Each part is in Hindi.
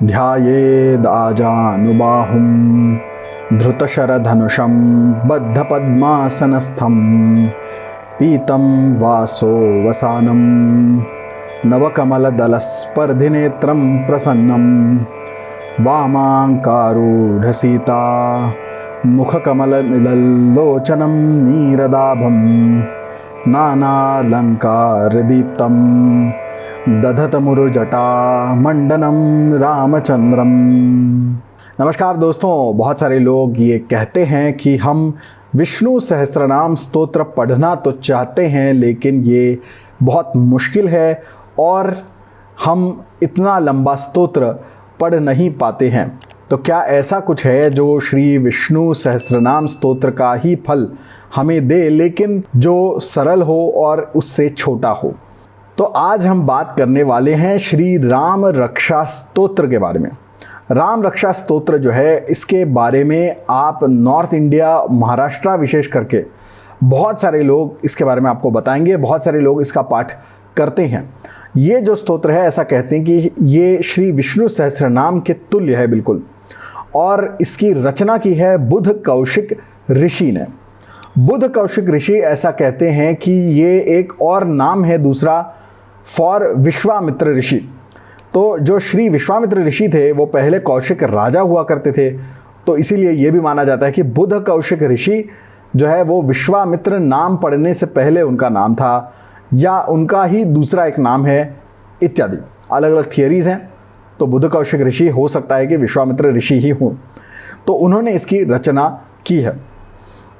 ध्यायेदाजानुबाहुं धृतशरधनुषं बद्धपद्मासनस्थं पीतं वासो वसानं नवकमलदलस्पर्धिनेत्रं प्रसन्नं वामाङ्कारूढसीता मुखकमलमिलल्लोचनं नीरदाभं नानालङ्कारदीप्तं दधतमुरुजटा मंडनम रामचंद्रम। नमस्कार दोस्तों, बहुत सारे लोग ये कहते हैं कि हम विष्णु सहस्त्रनाम स्तोत्र पढ़ना तो चाहते हैं, लेकिन ये बहुत मुश्किल है और हम इतना लंबा स्तोत्र पढ़ नहीं पाते हैं। तो क्या ऐसा कुछ है जो श्री विष्णु सहस्त्रनाम स्तोत्र का ही फल हमें दे, लेकिन जो सरल हो और उससे छोटा हो? तो आज हम बात करने वाले हैं श्री राम रक्षा स्तोत्र के बारे में। राम रक्षा स्तोत्र जो है, इसके बारे में आप नॉर्थ इंडिया, महाराष्ट्र विशेष करके बहुत सारे लोग इसके बारे में आपको बताएंगे। बहुत सारे लोग इसका पाठ करते हैं। ये जो स्तोत्र है, ऐसा कहते हैं कि ये श्री विष्णु सहस्त्रनाम के तुल्य है बिल्कुल, और इसकी रचना की है बुध कौशिक ऋषि ने। बुध कौशिक ऋषि ऐसा कहते हैं कि ये एक और नाम है दूसरा फॉर विश्वामित्र ऋषि। तो जो श्री विश्वामित्र ऋषि थे वो पहले कौशिक राजा हुआ करते थे, तो इसीलिए ये भी माना जाता है कि बुध कौशिक ऋषि जो है वो विश्वामित्र नाम पढ़ने से पहले उनका नाम था, या उनका ही दूसरा एक नाम है इत्यादि। अलग अलग थियरीज हैं। तो बुध कौशिक ऋषि हो सकता है कि विश्वामित्र ऋषि ही हों, तो उन्होंने इसकी रचना की है।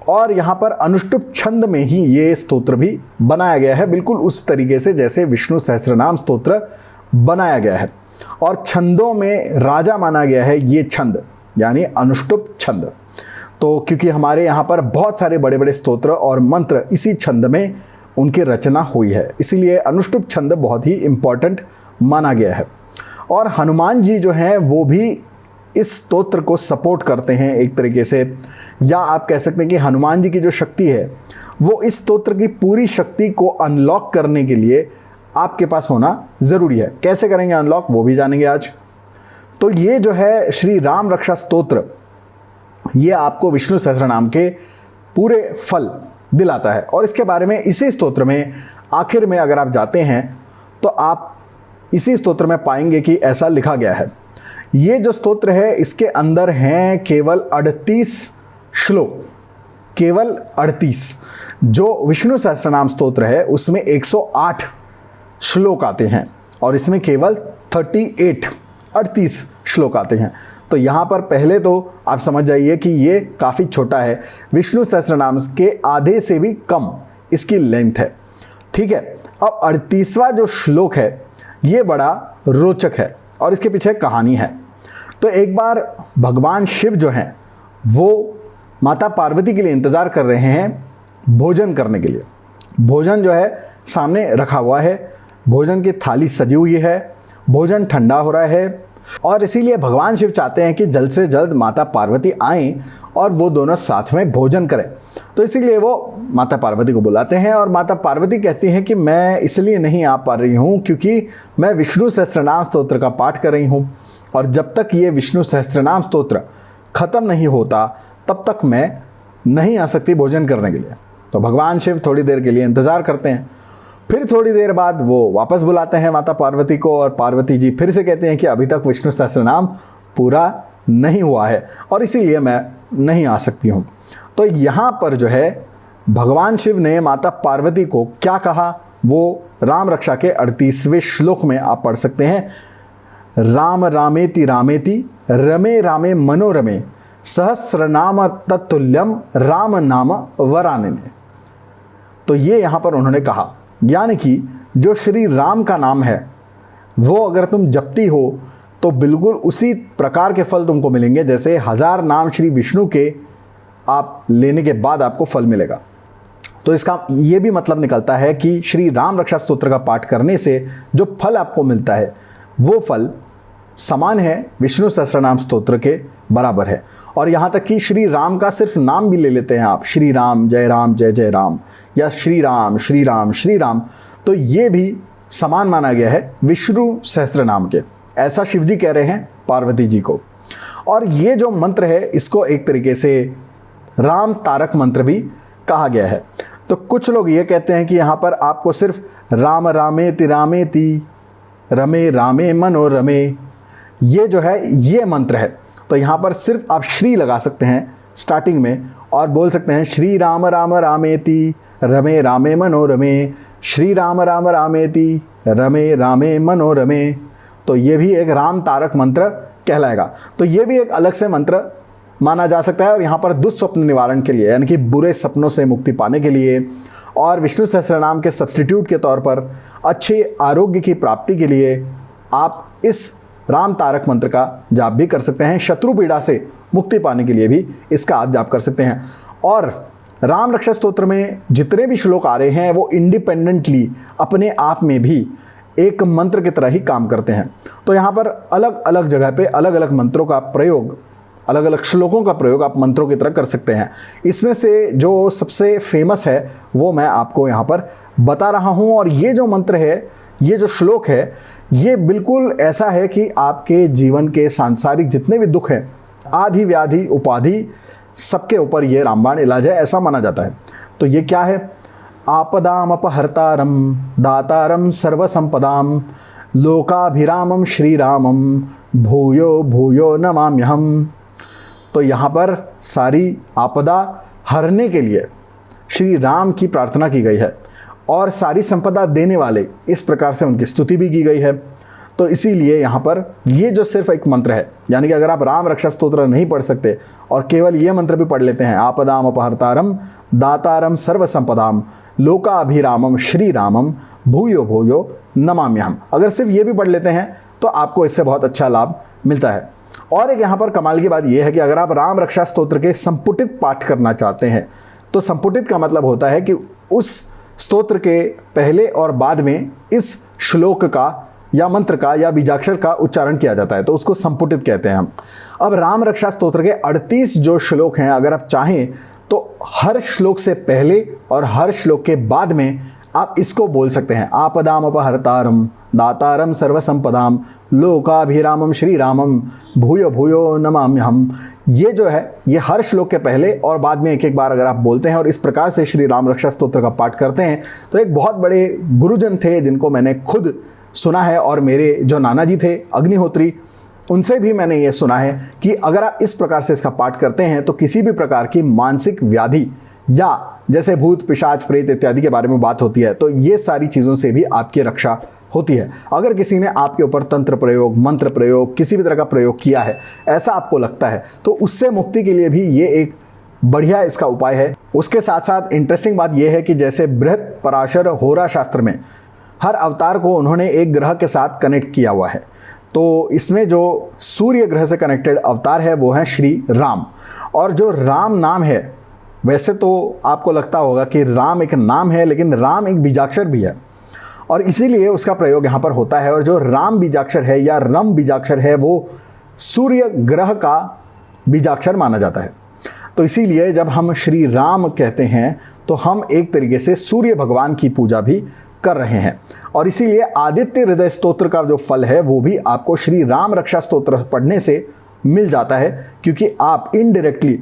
और यहाँ पर अनुष्टुप छंद में ही ये स्तोत्र भी बनाया गया है, बिल्कुल उस तरीके से जैसे विष्णु सहस्त्रनाम स्तोत्र बनाया गया है। और छंदों में राजा माना गया है ये छंद, यानी अनुष्टुप छंद। तो क्योंकि हमारे यहाँ पर बहुत सारे बड़े बड़े स्तोत्र और मंत्र इसी छंद में उनकी रचना हुई है, इसीलिए अनुष्टुप छंद बहुत ही इम्पॉर्टेंट माना गया है। और हनुमान जी जो हैं वो भी इस स्तोत्र को सपोर्ट करते हैं एक तरीके से, या आप कह सकते हैं कि हनुमान जी की जो शक्ति है वो इस स्तोत्र की पूरी शक्ति को अनलॉक करने के लिए आपके पास होना ज़रूरी है। कैसे करेंगे अनलॉक, वो भी जानेंगे आज। तो ये जो है श्री राम रक्षा स्तोत्र, ये आपको विष्णु सहस्त्रनाम के पूरे फल दिलाता है। और इसके बारे में इसी स्तोत्र में आखिर में अगर आप जाते हैं तो आप इसी स्तोत्र में पाएंगे कि ऐसा लिखा गया है। ये जो स्तोत्र है इसके अंदर हैं केवल 38 श्लोक, केवल 38। जो विष्णु सहस्त्रनाम स्तोत्र है उसमें 108 श्लोक आते हैं और इसमें केवल 38 श्लोक आते हैं। तो यहाँ पर पहले तो आप समझ जाइए कि ये काफ़ी छोटा है, विष्णु सहस्त्रनाम के आधे से भी कम इसकी लेंथ है। ठीक है। अब 38वां जो श्लोक है ये बड़ा रोचक है और इसके पीछे कहानी है। तो एक बार भगवान शिव जो हैं वो माता पार्वती के लिए इंतज़ार कर रहे हैं भोजन करने के लिए। भोजन जो है सामने रखा हुआ है, भोजन की थाली सजी हुई है, भोजन ठंडा हो रहा है, और इसीलिए भगवान शिव चाहते हैं कि जल्द से जल्द माता पार्वती आएं और वो दोनों साथ में भोजन करें। तो इसीलिए वो माता पार्वती को बुलाते हैं और माता पार्वती कहती हैं कि मैं इसलिए नहीं आ पा रही हूँ क्योंकि मैं विष्णु सहस्त्रनाम स्तोत्र का पाठ कर रही हूँ, और जब तक ये विष्णु सहस्त्रनाम स्तोत्र ख़त्म नहीं होता तब तक मैं नहीं आ सकती भोजन करने के लिए। तो भगवान शिव थोड़ी देर के लिए इंतज़ार करते हैं, फिर थोड़ी देर बाद वो वापस बुलाते हैं माता पार्वती को, और पार्वती जी फिर से कहते हैं कि अभी तक विष्णु सहस्त्रनाम पूरा नहीं हुआ है और इसीलिए मैं नहीं आ सकती हूँ। तो यहाँ पर जो है भगवान शिव ने माता पार्वती को क्या कहा वो राम रक्षा के 38वें श्लोक में आप पढ़ सकते हैं। राम रामेति रामेति रमे रामे मनोरमे सहस्रनाम तत्तुल्यम राम नाम वरानने। तो ये यहाँ पर उन्होंने कहा, यानी कि जो श्री राम का नाम है वो अगर तुम जपती हो तो बिल्कुल उसी प्रकार के फल तुमको मिलेंगे जैसे 1000 नाम श्री विष्णु के आप लेने के बाद आपको फल मिलेगा। तो इसका ये भी मतलब निकलता है कि श्री राम रक्षा स्तोत्र का पाठ करने से जो फल आपको मिलता है वो फल समान है विष्णु सहस्त्रनाम स्तोत्र के बराबर है। और यहाँ तक कि श्री राम का सिर्फ नाम भी ले लेते हैं आप, श्री राम जय जय राम, या श्री राम श्री राम श्री राम, तो ये भी समान माना गया है विष्णु सहस्त्र नाम के। ऐसा शिव जी कह रहे हैं पार्वती जी को। और ये जो मंत्र है इसको एक तरीके से राम तारक मंत्र भी कहा गया है। तो कुछ लोग ये कहते हैं कि यहाँ पर आपको सिर्फ राम रामेति रमे रामे मनोरमे, ये जो है ये मंत्र है। तो यहाँ पर सिर्फ आप श्री लगा सकते हैं स्टार्टिंग में और बोल सकते हैं श्री राम राम रामेति रमे रामे मनोरमे, श्री राम राम रामेति रमे रामे मनोरमे। तो ये भी एक राम तारक मंत्र कहलाएगा। तो ये भी एक अलग से मंत्र माना जा सकता है। और यहाँ पर दुस्वप्न निवारण के लिए, यानी कि बुरे सपनों से मुक्ति पाने के लिए, और विष्णु सहस्त्रनाम के सब्स्टिट्यूट के तौर पर अच्छे आरोग्य की प्राप्ति के लिए आप इस राम तारक मंत्र का जाप भी कर सकते हैं। शत्रु पीड़ा से मुक्ति पाने के लिए भी इसका आप जाप कर सकते हैं। और राम रक्षा स्तोत्र में जितने भी श्लोक आ रहे हैं वो इंडिपेंडेंटली अपने आप में भी एक मंत्र की तरह ही काम करते हैं। तो यहाँ पर अलग अलग जगह पे अलग अलग मंत्रों का प्रयोग, अलग अलग श्लोकों का प्रयोग आप मंत्रों की तरह कर सकते हैं। इसमें से जो सबसे फेमस है वो मैं आपको यहाँ पर बता रहा हूँ। और ये जो मंत्र है, ये जो श्लोक है, ये बिल्कुल ऐसा है कि आपके जीवन के सांसारिक जितने भी दुख हैं, आदि व्याधि उपाधि, सबके ऊपर ये रामबाण इलाज है, ऐसा माना जाता है। तो ये क्या है? आपदाम अपहर्तारम दातारम सर्वसंपदाम लोकाभिरामम श्रीरामम भूयो भूयो नमाम्यहम। तो यहाँ पर सारी आपदा हरने के लिए श्री राम की प्रार्थना की गई है और सारी संपदा देने वाले, इस प्रकार से उनकी स्तुति भी की गई है। तो इसीलिए यहाँ पर ये जो सिर्फ एक मंत्र है, यानी कि अगर आप राम रक्षा स्तोत्र नहीं पढ़ सकते और केवल ये मंत्र भी पढ़ लेते हैं, आपदाम अपहर्तारम दातारम सर्वसंपदाम लोकाभिरामम श्री रामम भूयो भूयो नमाम्यहम, अगर सिर्फ ये भी पढ़ लेते हैं तो आपको इससे बहुत अच्छा लाभ मिलता है। और एक यहाँ पर कमाल की बात यह है कि अगर आप राम रक्षा स्तोत्र के संपुटित पाठ करना चाहते हैं, तो संपुटित का मतलब होता है कि उस स्तोत्र के पहले और बाद में इस श्लोक का या मंत्र का या बीजाक्षर का उच्चारण किया जाता है, तो उसको संपुटित कहते हैं हम। अब राम रक्षा स्तोत्र के 38 जो श्लोक हैं, अगर आप चाहें तो हर श्लोक से पहले और हर श्लोक के बाद में आप इसको बोल सकते हैं, आपदाम अपहर्तारम दातारम सर्वसंपदाम लोकाभिरामम श्रीरामम भूयो भूयो नमाम्यहम। ये जो है ये हर श्लोक के पहले और बाद में एक एक बार अगर आप बोलते हैं और इस प्रकार से श्री राम रक्षा स्तोत्र का पाठ करते हैं, तो एक बहुत बड़े गुरुजन थे जिनको मैंने खुद सुना है, और मेरे जो नाना जी थे अग्निहोत्री, उनसे भी मैंने ये सुना है कि अगर आप इस प्रकार से इसका पाठ करते हैं तो किसी भी प्रकार की मानसिक व्याधि या जैसे भूत पिशाच प्रेत इत्यादि के बारे में बात होती है, तो ये सारी चीज़ों से भी आपकी रक्षा होती है। अगर किसी ने आपके ऊपर तंत्र प्रयोग, मंत्र प्रयोग, किसी भी तरह का प्रयोग किया है, ऐसा आपको लगता है, तो उससे मुक्ति के लिए भी ये एक बढ़िया इसका उपाय है। उसके साथ साथ इंटरेस्टिंग बात यह है कि जैसे बृहत पराशर होरा शास्त्र में हर अवतार को उन्होंने एक ग्रह के साथ कनेक्ट किया हुआ है, तो इसमें जो सूर्य ग्रह से कनेक्टेड अवतार है वो है श्री राम। और जो राम नाम है, वैसे तो आपको लगता होगा कि राम एक नाम है, लेकिन राम एक बीजाक्षर भी है और इसीलिए उसका प्रयोग यहाँ पर होता है। और जो राम बीजाक्षर है या रम बीजाक्षर है वो सूर्य ग्रह का बीजाक्षर माना जाता है। तो इसीलिए जब हम श्री राम कहते हैं तो हम एक तरीके से सूर्य भगवान की पूजा भी कर रहे हैं। और इसीलिए आदित्य हृदय स्तोत्र का जो फल है वो भी आपको श्री राम रक्षा स्तोत्र पढ़ने से मिल जाता है, क्योंकि आप इनडायरेक्टली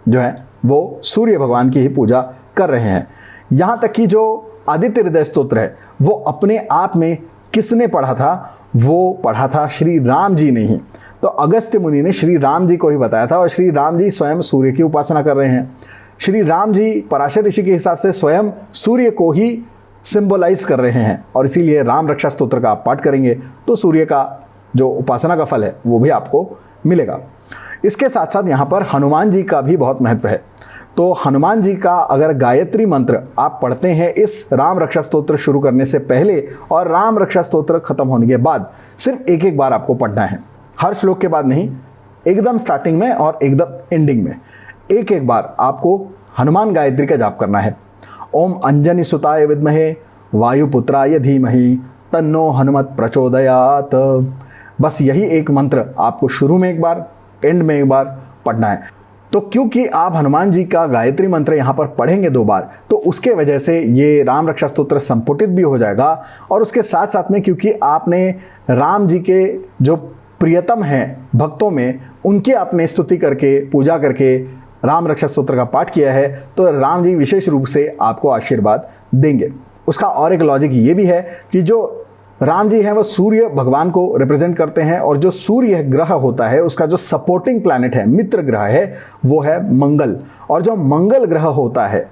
जो है वो सूर्य भगवान की ही पूजा कर रहे हैं। यहाँ तक कि जो आदित्य हृदय स्तोत्र है वो अपने आप में किसने पढ़ा था? वो पढ़ा था श्री राम जी ने ही। तो अगस्त्य मुनि ने श्री राम जी को ही बताया था और श्री राम जी स्वयं सूर्य की उपासना कर रहे हैं। श्री राम जी पराशर ऋषि के हिसाब से स्वयं सूर्य को ही सिंबलाइज कर रहे हैं और इसीलिए राम रक्षा स्तोत्र का आप पाठ करेंगे तो सूर्य का जो उपासना का फल है वो भी आपको मिलेगा। इसके साथ साथ यहाँ पर हनुमान जी का भी बहुत महत्व है। तो हनुमान जी का अगर गायत्री मंत्र आप पढ़ते हैं इस राम रक्षा स्तोत्र शुरू करने से पहले और राम रक्षा स्तोत्र खत्म होने के बाद, सिर्फ एक एक बार आपको पढ़ना है, हर श्लोक के बाद नहीं, एकदम स्टार्टिंग में और एकदम एंडिंग में एक एक बार आपको हनुमान गायत्री का जाप करना है। ओम अंजनी सुताय विद्महे वायुपुत्राय धीमहि तन्नो हनुमत प्रचोदयात। बस यही एक मंत्र आपको शुरू में एक बार, एंड में एक बार पढ़ना है। तो क्योंकि आप हनुमान जी का गायत्री मंत्र यहाँ पर पढ़ेंगे 2 बार, तो उसके वजह से ये राम रक्षा स्तोत्र संपुटित भी हो जाएगा। और उसके साथ साथ में क्योंकि आपने राम जी के जो प्रियतम हैं भक्तों में, उनकी आपने स्तुति करके पूजा करके राम रक्षा स्तोत्र का पाठ किया है तो राम जी विशेष रूप से आपको आशीर्वाद देंगे। उसका और एक लॉजिक ये भी है कि जो राम जी हैं वो सूर्य भगवान को रिप्रेजेंट करते हैं और जो सूर्य ग्रह होता है उसका जो सपोर्टिंग प्लैनेट है, मित्र ग्रह है, वो है मंगल। और जो मंगल ग्रह होता है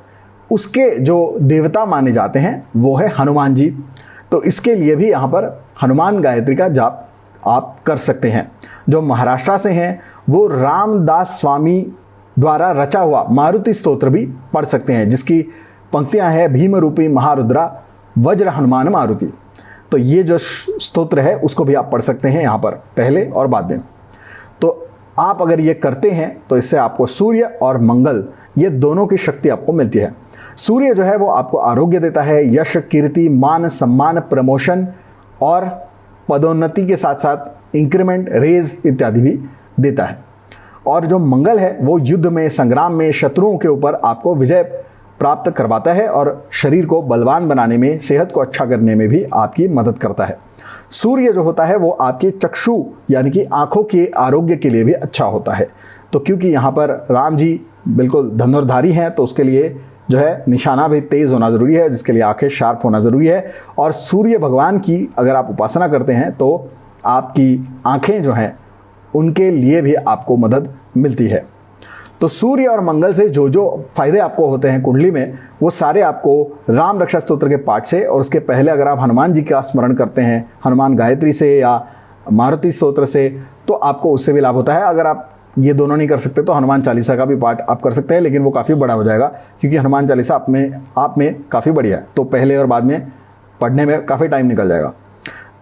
उसके जो देवता माने जाते हैं वो है हनुमान जी। तो इसके लिए भी यहाँ पर हनुमान गायत्री का जाप आप कर सकते हैं। जो महाराष्ट्र से हैं वो रामदास स्वामी द्वारा रचा हुआ मारुति स्तोत्र भी पढ़ सकते हैं, जिसकी पंक्तियां हैं भीम रूपी महारुद्रा वज्र हनुमान मारुति। तो ये जो स्तोत्र है उसको भी आप पढ़ सकते हैं यहाँ पर पहले और बाद में। तो आप अगर ये करते हैं तो इससे आपको सूर्य और मंगल ये दोनों की शक्ति आपको मिलती है। सूर्य जो है वो आपको आरोग्य देता है, यश कीर्ति मान सम्मान प्रमोशन और पदोन्नति के साथ साथ इंक्रीमेंट रेज इत्यादि भी देता है। और जो मंगल है वो युद्ध में संग्राम में शत्रुओं के ऊपर आपको विजय प्राप्त करवाता है और शरीर को बलवान बनाने में, सेहत को अच्छा करने में भी आपकी मदद करता है। सूर्य जो होता है वो आपके चक्षु यानी कि आंखों के आरोग्य के लिए भी अच्छा होता है। तो क्योंकि यहाँ पर राम जी बिल्कुल धनुर्धारी हैं तो उसके लिए जो है निशाना भी तेज होना ज़रूरी है, जिसके लिए आंखें शार्प होना ज़रूरी है। और सूर्य भगवान की अगर आप उपासना करते हैं तो आपकी आंखें जो हैं उनके लिए भी आपको मदद मिलती है। तो सूर्य और मंगल से जो जो फायदे आपको होते हैं कुंडली में वो सारे आपको राम रक्षा स्तोत्र के पाठ से, और उसके पहले अगर आप हनुमान जी का स्मरण करते हैं हनुमान गायत्री से या मारुति स्तोत्र से तो आपको उससे भी लाभ होता है। अगर आप ये दोनों नहीं कर सकते तो हनुमान चालीसा का भी पाठ आप कर सकते हैं, लेकिन वो काफ़ी बड़ा हो जाएगा क्योंकि हनुमान चालीसा आप में काफ़ी बढ़िया है, तो पहले और बाद में पढ़ने में काफ़ी टाइम निकल जाएगा।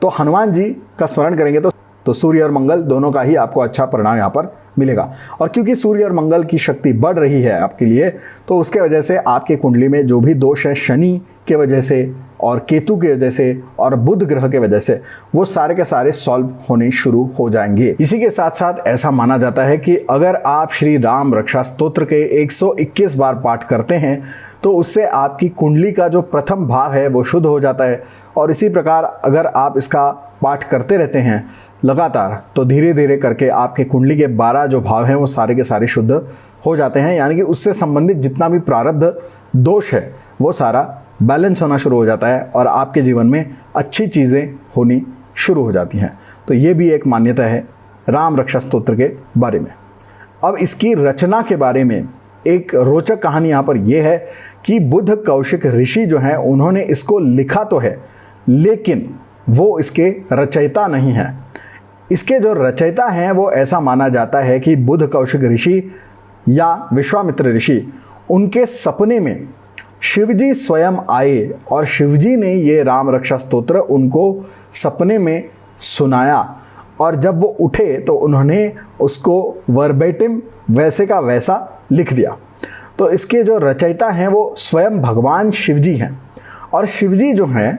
तो हनुमान जी का स्मरण करेंगे तो सूर्य और मंगल दोनों का ही आपको अच्छा परिणाम यहाँ पर मिलेगा। और क्योंकि सूर्य और मंगल की शक्ति बढ़ रही है आपके लिए तो उसके वजह से आपके कुंडली में जो भी दोष है शनि के वजह से और केतु की वजह से और बुध ग्रह के वजह से वो सारे के सारे सॉल्व होने शुरू हो जाएंगे। इसी के साथ साथ ऐसा माना जाता है कि अगर आप श्री राम रक्षा स्तोत्र के 121 बार पाठ करते हैं तो उससे आपकी कुंडली का जो प्रथम भाव है वो शुद्ध हो जाता है। और इसी प्रकार अगर आप इसका पाठ करते रहते हैं लगातार तो धीरे धीरे करके आपके कुंडली के 12 जो भाव हैं वो सारे के सारे शुद्ध हो जाते हैं, यानी कि उससे संबंधित जितना भी प्रारब्ध दोष है वो सारा बैलेंस होना शुरू हो जाता है और आपके जीवन में अच्छी चीज़ें होनी शुरू हो जाती हैं। तो ये भी एक मान्यता है राम रक्षा स्तोत्र के बारे में। अब इसकी रचना के बारे में एक रोचक कहानी यहाँ पर यह है कि बुद्ध कौशिक ऋषि जो हैं उन्होंने इसको लिखा तो है लेकिन वो इसके रचयिता नहीं हैं। इसके जो रचयिता हैं वो ऐसा माना जाता है कि बुद्ध कौशिक ऋषि या विश्वामित्र ऋषि उनके सपने में शिवजी स्वयं आए और शिवजी ने ये राम रक्षा स्तोत्र उनको सपने में सुनाया और जब वो उठे तो उन्होंने उसको वर्बेटिम वैसे का वैसा लिख दिया। तो इसके जो रचयिता हैं वो स्वयं भगवान शिवजी हैं। और शिवजी जो हैं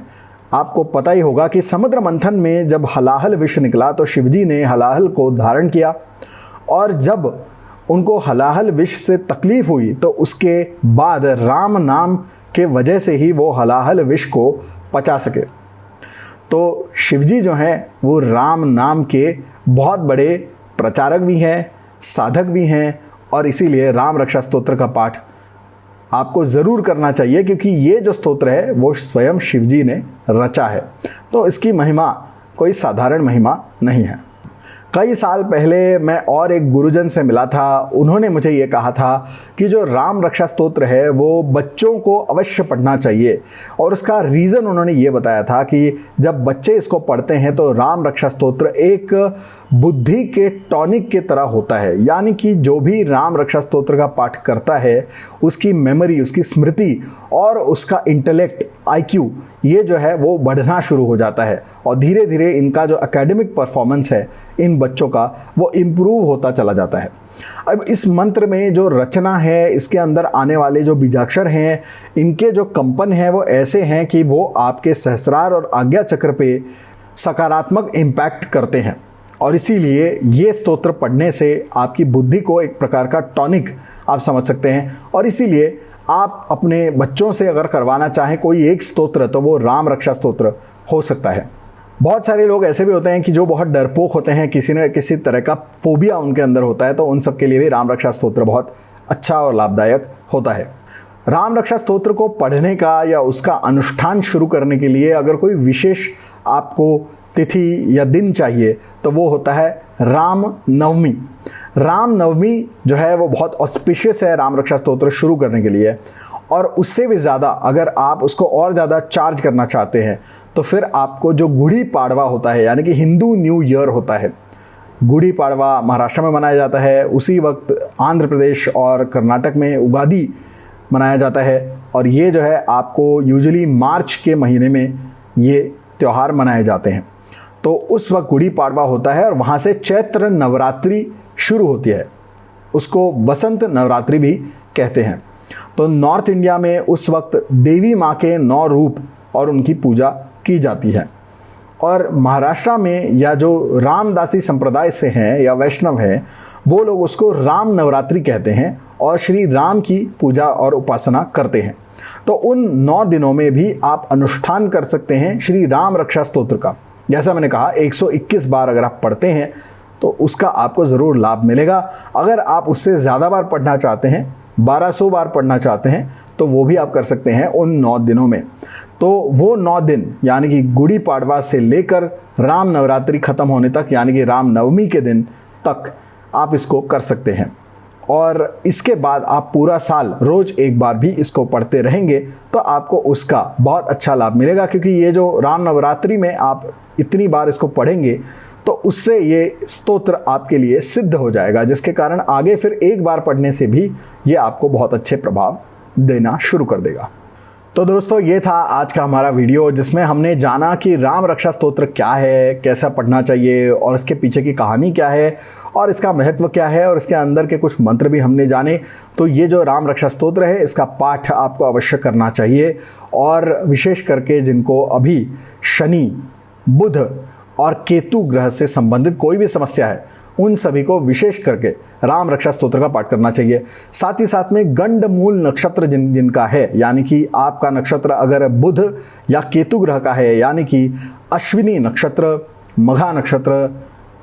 आपको पता ही होगा कि समुद्र मंथन में जब हलाहल विष निकला तो शिवजी ने हलाहल को धारण किया और जब उनको हलाहल विष से तकलीफ हुई तो उसके बाद राम नाम के वजह से ही वो हलाहल विष को पचा सके। तो शिवजी जो हैं वो राम नाम के बहुत बड़े प्रचारक भी हैं, साधक भी हैं और इसीलिए राम रक्षा स्तोत्र का पाठ आपको ज़रूर करना चाहिए क्योंकि ये जो स्तोत्र है वो स्वयं शिवजी ने रचा है। तो इसकी महिमा कोई साधारण महिमा नहीं है। कई साल पहले मैं और एक गुरुजन से मिला था, उन्होंने मुझे ये कहा था कि जो राम रक्षा स्तोत्र है वो बच्चों को अवश्य पढ़ना चाहिए और उसका रीज़न उन्होंने ये बताया था कि जब बच्चे इसको पढ़ते हैं तो राम रक्षा स्तोत्र एक बुद्धि के टॉनिक के तरह होता है, यानी कि जो भी राम रक्षा स्तोत्र का पाठ करता है उसकी मेमोरी, उसकी स्मृति और उसका इंटेलेक्ट IQ ये जो है वो बढ़ना शुरू हो जाता है और धीरे धीरे इनका जो एकेडमिक परफॉर्मेंस है इन बच्चों का वो इम्प्रूव होता चला जाता है। अब इस मंत्र में जो रचना है, इसके अंदर आने वाले जो बीजाक्षर हैं, इनके जो कंपन हैं वो ऐसे हैं कि वो आपके सहस्रार और आज्ञा चक्र पे सकारात्मक इम्पैक्ट करते हैं और इसीलिए ये स्तोत्र पढ़ने से आपकी बुद्धि को एक प्रकार का टॉनिक आप समझ सकते हैं। और इसीलिए आप अपने बच्चों से अगर करवाना चाहें कोई एक स्तोत्र तो वो राम रक्षा स्तोत्र हो सकता है। बहुत सारे लोग ऐसे भी होते हैं कि जो बहुत डरपोक होते हैं, किसी न किसी तरह का फोबिया उनके अंदर होता है, तो उन सब के लिए भी राम रक्षा स्तोत्र बहुत अच्छा और लाभदायक होता है। राम रक्षा स्तोत्र को पढ़ने का या उसका अनुष्ठान शुरू करने के लिए अगर कोई विशेष आपको तिथि या दिन चाहिए तो वो होता है राम नवमी। राम नवमी जो है वो बहुत ऑस्पिशियस है राम रक्षा स्तोत्र शुरू करने के लिए, और उससे भी ज़्यादा अगर आप उसको और ज़्यादा चार्ज करना चाहते हैं तो फिर आपको जो गुड़ी पाड़वा होता है, यानी कि हिंदू न्यू ईयर होता है, गुड़ी पाड़वा महाराष्ट्र में मनाया जाता है, उसी वक्त आंध्र प्रदेश और कर्नाटक में उगादी मनाया जाता है, और ये जो है आपको यूजुअली मार्च के महीने में ये त्यौहार मनाए जाते हैं। तो उस वक्त गुड़ी पाड़वा होता है और वहाँ से चैत्र नवरात्रि शुरू होती है, उसको बसंत नवरात्रि भी कहते हैं। तो नॉर्थ इंडिया में उस वक्त देवी माँ के 9 रूप और उनकी पूजा की जाती है, और महाराष्ट्र में या जो रामदासी संप्रदाय से हैं या वैष्णव हैं वो लोग उसको राम नवरात्रि कहते हैं और श्री राम की पूजा और उपासना करते हैं। तो उन 9 दिनों में भी आप अनुष्ठान कर सकते हैं श्री राम रक्षा स्तोत्र का। जैसा मैंने कहा 121 बार अगर आप पढ़ते हैं तो उसका आपको ज़रूर लाभ मिलेगा। अगर आप उससे ज़्यादा बार पढ़ना चाहते हैं, 1200 बार पढ़ना चाहते हैं, तो वो भी आप कर सकते हैं उन 9 दिनों में। तो वो 9 दिन यानी कि गुड़ी पाड़वा से लेकर राम नवरात्रि ख़त्म होने तक, यानी कि राम नवमी के दिन तक आप इसको कर सकते हैं, और इसके बाद आप पूरा साल रोज़ एक बार भी इसको पढ़ते रहेंगे तो आपको उसका बहुत अच्छा लाभ मिलेगा। क्योंकि ये जो राम नवरात्रि में आप इतनी बार इसको पढ़ेंगे तो उससे ये स्तोत्र आपके लिए सिद्ध हो जाएगा, जिसके कारण आगे फिर एक बार पढ़ने से भी ये आपको बहुत अच्छे प्रभाव देना शुरू कर देगा। तो दोस्तों ये था आज का हमारा वीडियो, जिसमें हमने जाना कि राम रक्षा स्तोत्र क्या है, कैसा पढ़ना चाहिए, और इसके पीछे की कहानी क्या है, और इसका महत्व क्या है, और इसके अंदर के कुछ मंत्र भी हमने जाने। तो ये जो राम रक्षा स्तोत्र है इसका पाठ आपको अवश्य करना चाहिए, और विशेष करके जिनको अभी शनि, बुध और केतु ग्रह से संबंधित कोई भी समस्या है उन सभी को विशेष करके राम रक्षा स्तोत्र का पाठ करना चाहिए। साथ ही साथ में गंडमूल नक्षत्र जिनका है, यानी कि आपका नक्षत्र अगर बुध या केतु ग्रह का है, यानी कि अश्विनी नक्षत्र, मघा नक्षत्र,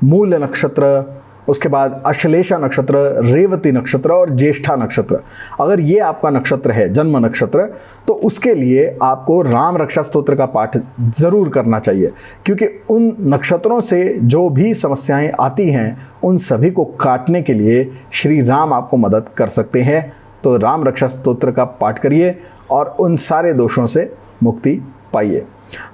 मूल नक्षत्र, उसके बाद अश्लेषा नक्षत्र, रेवती नक्षत्र और ज्येष्ठा नक्षत्र, अगर ये आपका नक्षत्र है, जन्म नक्षत्र, तो उसके लिए आपको राम रक्षा स्तोत्र का पाठ ज़रूर करना चाहिए। क्योंकि उन नक्षत्रों से जो भी समस्याएं आती हैं उन सभी को काटने के लिए श्री राम आपको मदद कर सकते हैं। तो राम रक्षा स्तोत्र का पाठ करिए और उन सारे दोषों से मुक्ति पाइए।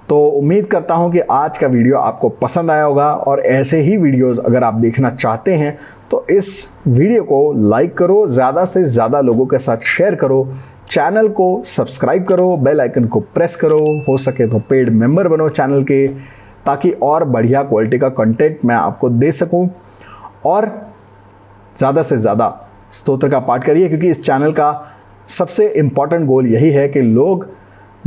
तो उम्मीद करता हूं कि आज का वीडियो आपको पसंद आया होगा, और ऐसे ही वीडियोस अगर आप देखना चाहते हैं तो इस वीडियो को लाइक करो, ज़्यादा से ज़्यादा लोगों के साथ शेयर करो, चैनल को सब्सक्राइब करो, बेल आइकन को प्रेस करो, हो सके तो पेड मेंबर बनो चैनल के, ताकि और बढ़िया क्वालिटी का कंटेंट मैं आपको दे सकूं। और ज़्यादा से ज़्यादा स्तोत्र का पाठ करिए, क्योंकि इस चैनल का सबसे इम्पॉर्टेंट गोल यही है कि लोग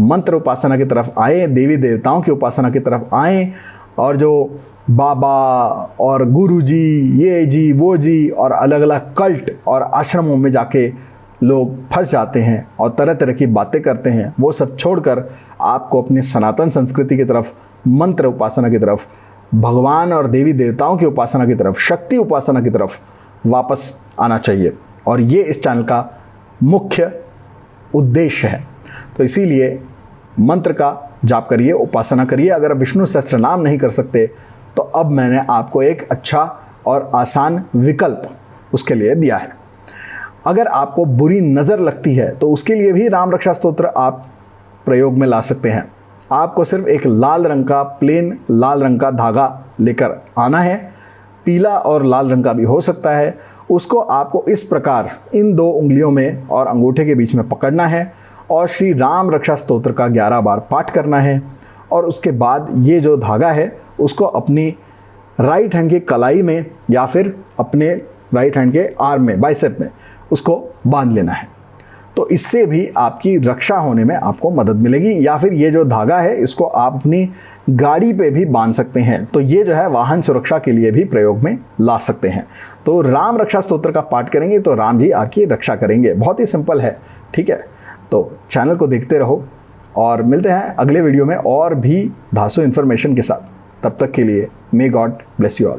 मंत्र उपासना की तरफ आए, देवी देवताओं की उपासना की तरफ आएँ, और जो बाबा और गुरुजी, ये जी वो जी, और अलग अलग कल्ट और आश्रमों में जाके लोग फंस जाते हैं और तरह तरह की बातें करते हैं, वो सब छोड़कर आपको अपनी सनातन संस्कृति की तरफ, मंत्र उपासना की तरफ, भगवान और देवी देवताओं की उपासना की तरफ, शक्ति उपासना की तरफ वापस आना चाहिए। और ये इस चैनल का मुख्य उद्देश्य है। तो इसीलिए मंत्र का जाप करिए, उपासना करिए। अगर आप विष्णु सहस्त्र नाम नहीं कर सकते तो अब मैंने आपको एक अच्छा और आसान विकल्प उसके लिए दिया है। अगर आपको बुरी नज़र लगती है तो उसके लिए भी राम रक्षा स्तोत्र आप प्रयोग में ला सकते हैं। आपको सिर्फ एक लाल रंग का, प्लेन लाल रंग का धागा लेकर आना है, पीला और लाल रंग का भी हो सकता है। उसको आपको इस प्रकार इन 2 उंगलियों में और अंगूठे के बीच में पकड़ना है और श्री राम रक्षा स्तोत्र का 11 बार पाठ करना है। और उसके बाद ये जो धागा है उसको अपनी राइट हैंड की कलाई में या फिर अपने राइट हैंड के आर्म में, बाइसेप में उसको बांध लेना है। तो इससे भी आपकी रक्षा होने में आपको मदद मिलेगी। या फिर ये जो धागा है इसको आप अपनी गाड़ी पे भी बांध सकते हैं, तो ये जो है वाहन सुरक्षा के लिए भी प्रयोग में ला सकते हैं। तो राम रक्षा स्तोत्र का पाठ करेंगे तो राम जी आपकी रक्षा करेंगे। बहुत ही सिंपल है, ठीक है। तो चैनल को देखते रहो और मिलते हैं अगले वीडियो में और भी धांसू इन्फॉर्मेशन के साथ। तब तक के लिए may God bless you all.